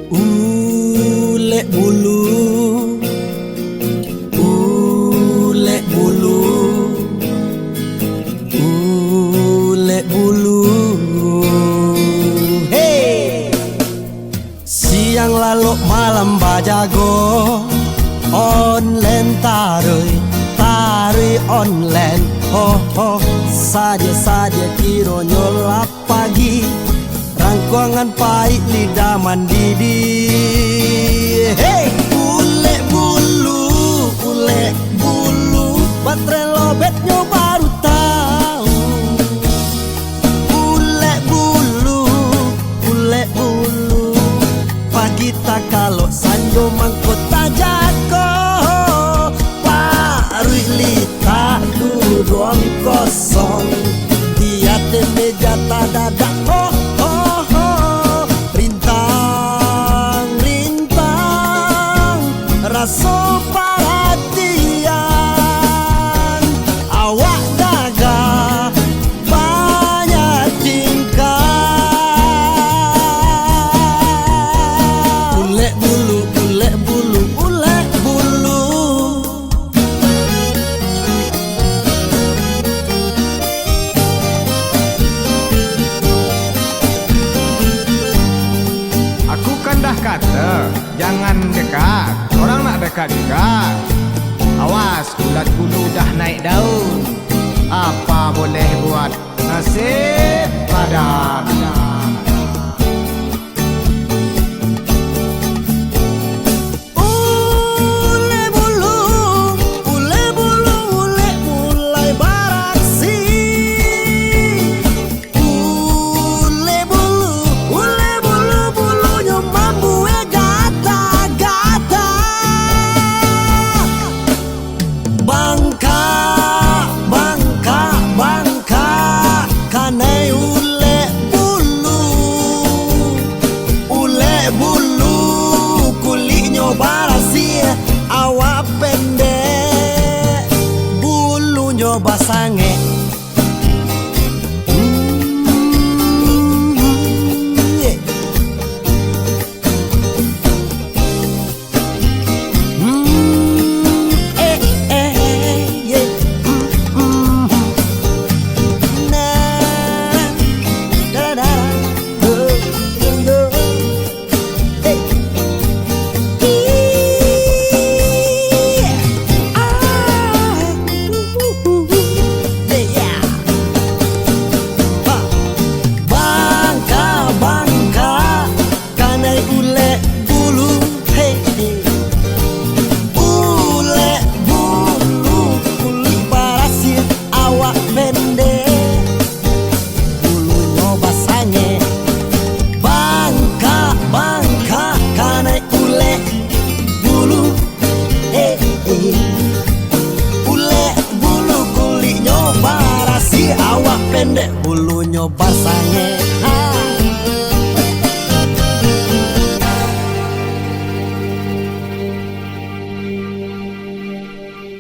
Ule bulu, ule bulu, ule bulu. Hey, siang lalu malam bajago, online tari online. Oh oh, saja kiro nyolap pagi, rangkuangan pahit lidah mendidih. Hey, ule bulu, baterai lobetnya baru tahu. Ule bulu, pagi tak kalau sanjo mangkota jago. Parui lita ruang kosong, dia meja tak dadak. Oh oh oh, rintang rasa perhatian. Awak daga banyak tingkah. Ule bulu, Aku kan dah kata jangan dekat, orang nak dekat juga. Awas, ulat bulu dah naik daun. Apa boleh buat, nasib padan. Awak pendek, bulunya basange. Ule bulu kulitnya barasi, awak pendek bulunya basange.